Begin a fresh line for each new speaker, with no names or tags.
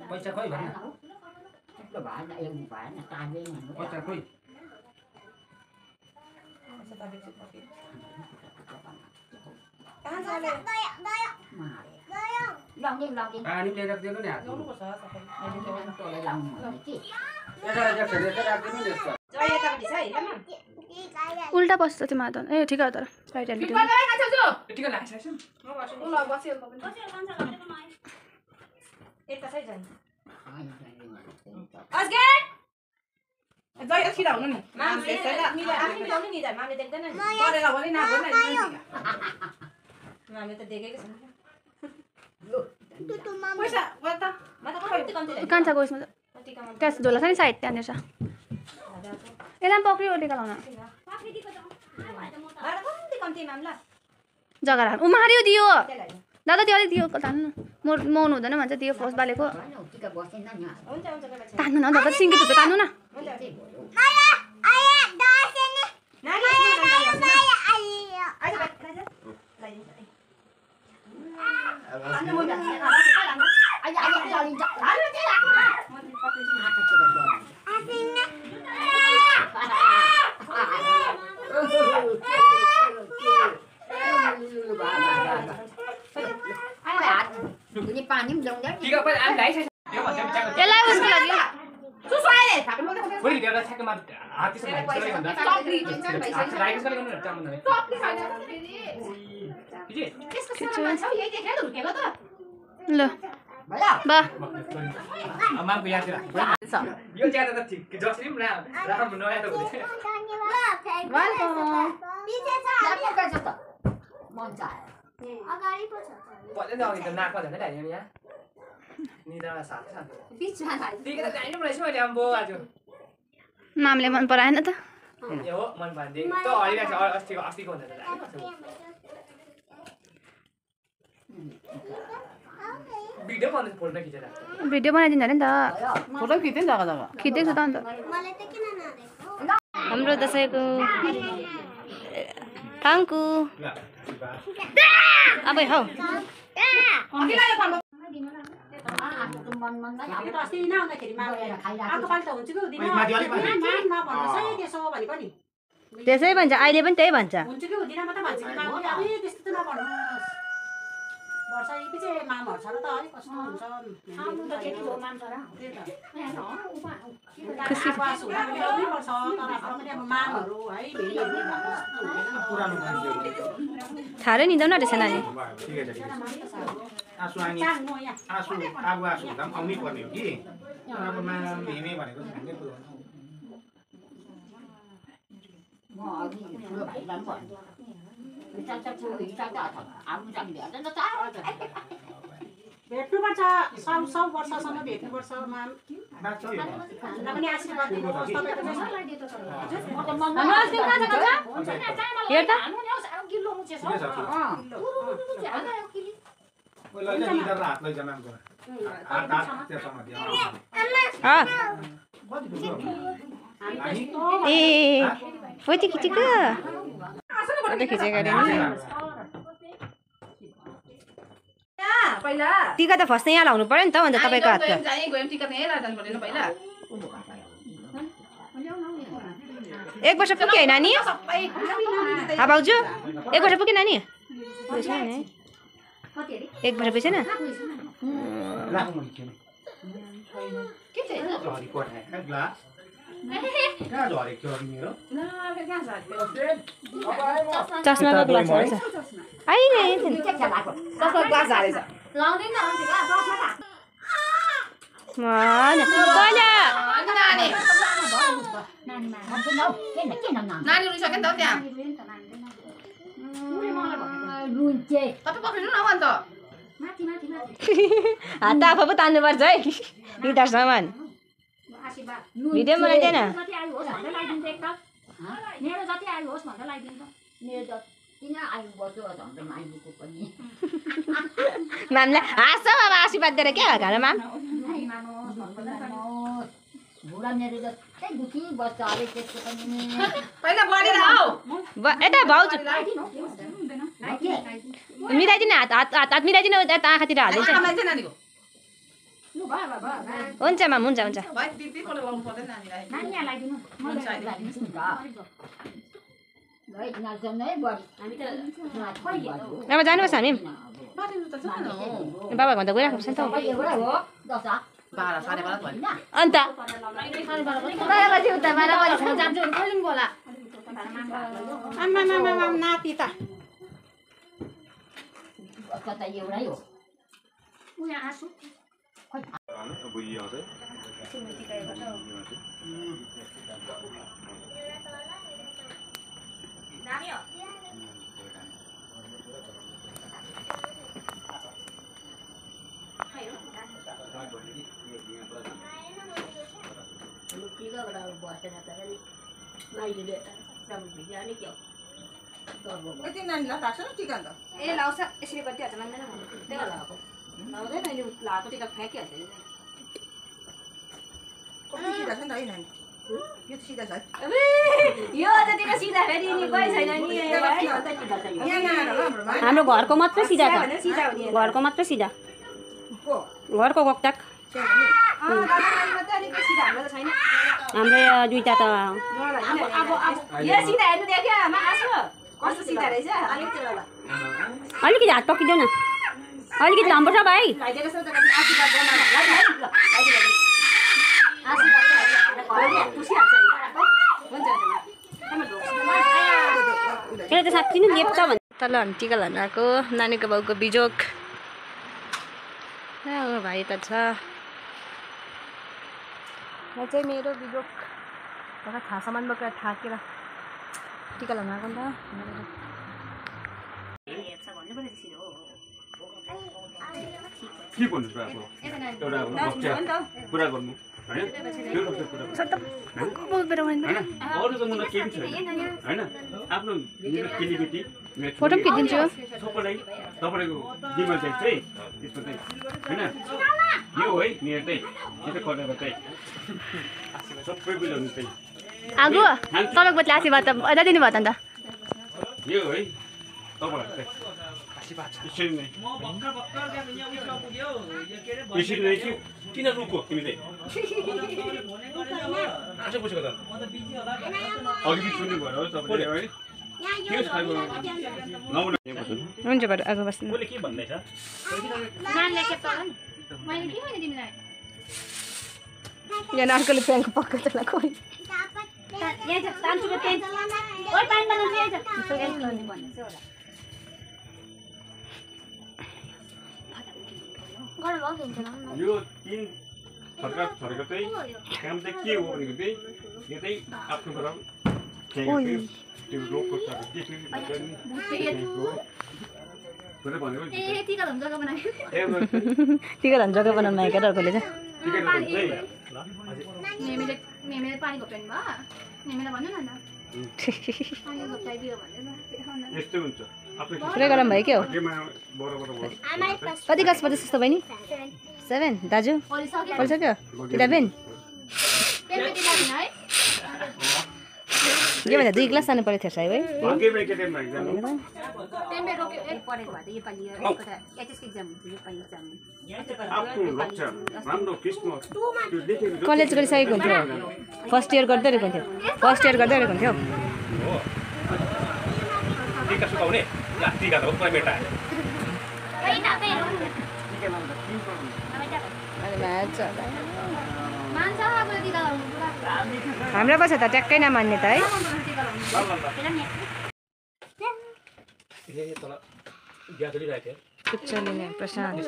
पैसा खोइ भन
त्यो भएन एउटा भएन तान्दैन
पैसा खोइ
कहाँ जाने
लाउने
पानी ल्याएर दिनु नि
ल्याउनु पर्छ सबै
तँलाई लाउनु कि
उल्टा बस्छ त्यो माधव ए ठिक हो तर राइट ह्यान्ड
टिका लाग्छ
म गर्छु ल बस्यो त पनि एक कसै जान्छ अजगे जय एकछिन आउनु नि मामले आफै मिलाउनु नि त मामले देख्दैन नि परेर भने नभन् मामले त देखेकै छैन पैसा गर्दा म त कति कम्ती लाग्यो
कान्छाको उसमा त्यहाँ झोला छ नि साइड त्यहाँनिर छ यसलाई पक्रियो टिका लाउन
कम्ती मामला
जग्गा राख्नु उमार्यो दियो दादा त्यो अलिक दियो तान्नु मौनु हुँदैन भन्छ दियो फर्स्ट बालेको तान्नु न दादा सिङ्गी थुप्रो तान्नु न
पानी पनि ल्याउँदैन
टिका पनि आम ल्याइछ त्यो भन्छ
यसलाई उसको लागि
सुसाइले
खोइ त्यो ठ्याक्कमा हात त्यसो लाग्छ भन्दा राइट कसले गर्नु चामन भने
ल बा
मामको याद राख यो ज्यादा त ठिक जसरी पनि राम्रो नयाँ त हुँदैन पहिले त अघि त नाक झन् ल्यायो यहाँ निदामा साथै साथै दिएको त चाहिनु रहेछ मैले अम्बो आज
मामले मन पराएन त
ए हो मन पर्दैन त हरिरहेको छ अस्तिको भन्दा त भिडियो बनाउँछ फोटो खिचेर
भिडियो बनाइदिन्छ अरे नि त
फोटो खिच्दै जग्गा जग्गा
खिच्दैछु त अन्त हाम्रो दसैँको टाङ्कु अब हौ त्यसै भन्छ अहिले पनि त्यही भन्छ थारै निदाउ न रहेछ नानी
आँसु आनी आँसु आगो आँसु हुँदा पनि आउनै पर्ने हो कि अब भेमे भनेको झन्डै कुरो
म अघि ठुलो भाइलाई पनि
भेट्नुपर्छ 100 वर्षसम्म भेट्नुपर्छ माम पनि आशीर्वाद दिनुहोस्
हात लैजा मामको हात त्यसमा दियो
ए फोटो खिचेको फोटो खिचेको अरे नि टिका त फर्स्ट यहाँ लाउनु पर्यो नि त अन्त तपाईँको हातको एक वर्ष पुग्यो है नानी भाउजू एक वर्ष पुग्यो नानी एक वर्ष पुगेन चस्माको ग्लास हालेछ अहिले हात आफू पो तान्नुपर्छ है गिटार सामान भिडियो बनाइदिएन
मेरो जति आयु होस् भनेर लगाइदिनु मेरो किन आयु बस्यो झन्डै माइनुको पनि
मामलाई हाँस्छ अब आशीर्वाद दिएर के घरमा माम
बुढा मेरो जस्तै दुखी बस्छ अरे त्यसको पनि नि
पहिला बुहारीलाई आऊ
यता भाउजू
लाइदिनु
मिलाइदिनु हात मिलाइदिनु यता आँखातिर हालिदिन्छ
आमालाई चाहिँ नानीको
लु भयो भयो
हुन्छ माम हुन्छ
भाइ दिदी कोले लाउनु पर्दैन नानीलाई
नानीलाई लाइदिनु म लाइदिन्छु नि त ल नाच्छौँ है बढी हामी त
अब जानुपर्छ हामी
बाटो त जान हो
बाबा भन्दा गइराख्नु छ नि त
एउटै हो 10
12 12:30 भयो
अन्त
12 बजे उता 12 बजे जान्छु कहिले बोला
आमा नाति त
कता एउटै हो उया आसु
यति नानीलाई राख्छ न टिका त
ए लाउँछ यसरी गरिदिहाल्छ मान्दैन त्यही लगाएको लाउँदैन अहिले लाएको टिका फ्याँकिहाल्छ
कति सिधा छ नि त है नानी यो त सिधा छ है
यो जतिको सिधा फेरि नि कोही छैन नि
यहाँ नआएर ल हाम्रोमा
हाम्रो घरको मात्र सिधा छ
सिधा हुने
घरको मात्र सिधा
को
घरको गक्टाक हाम्रो दुईटा त
यो सिधा हेर्नु देख्यो आमा आसु कस्तो सिधा रहेछ अलिकति ल
अलिकति हात पक्रिदेऊ न अलिकति लामो छ भाइ
लाइदिएको छ त आशीर्वाद गर्न ल आशीर्वाद खुसी हाल्छ हुन्छ
यसले त साँच्ची नै लेप्छ भन्छ तल हामी टिका लान आएको नानीको बाउको बिजोक भाइ त छ म चाहिँ मेरो बिजोक तर थाहा सामान बोकेर थाकेर टिका लाउनु आएको नि
के भन्नु अब एउटा बच्चा पुरा गर्नु हैन त्यो रक्स पुरा अरु त मलाई केही छैन हैन आफ्नो केलीबेटी
फोटो खिचिदिन्छु
सबैलाई तपाईको दिमा चाहिँ यसको चाहिँ हैन यो है मेरो चाहिँ यो चाहिँ कलेको चाहिँ सबै बुझाउनु चाहिँ
आगो तपाईँको बदले आशीर्वाद त अझै दिनुभयो त अन्त
यो है तपाईहरु चाहिँ यसरी नै यसरी नै किन रुको तिमी चाहिँ आशा बुझेको त अघि बिच सुन्नु भयो तपाईले है
हुन्छ बरु आगो बस्नु
मैले के भन्दैछ
नानीले के त मैले के भने तिमीलाई यहाँ अर्कोले प्याङको पक्का चला खोइ
यहाँ छ तान्छु पेन ओइ पानी बनाउनु यहाँ छ भन्ने छ होला
यो तीन फर्का फर्का चाहिँ काम चाहिँ के हो भनेको चाहिँ यो चाहिँ आफ्नो कुरा त्यो रोगको
टिका लाउने जग्गा बनाउनु मागेको अर्कोले चाहिँ मेमेले पानी घोप्टाउनु भयो मेमेलाई भन्नु न पानी घोप्टाइदियो भनेर
यस्तो हुन्छ
पुरै गरम भयो क्या हो कति क्लास पढ्दैछ जस्तो बहिनी 7 दाजु पढिसक्यो 11 यो भन्दा 2 क्लास जानु पऱ्यो थियो सायद है कलेज गरिसकेको हुन्थ्यो फर्स्ट इयर गर्दै रहेको हुन्थ्यो
टीका सुकाउने ला टीका त उपमा मेटा
हाम्रो बस त ट्याक्कै नमान्ने त है कुच्चोले प्रशान्त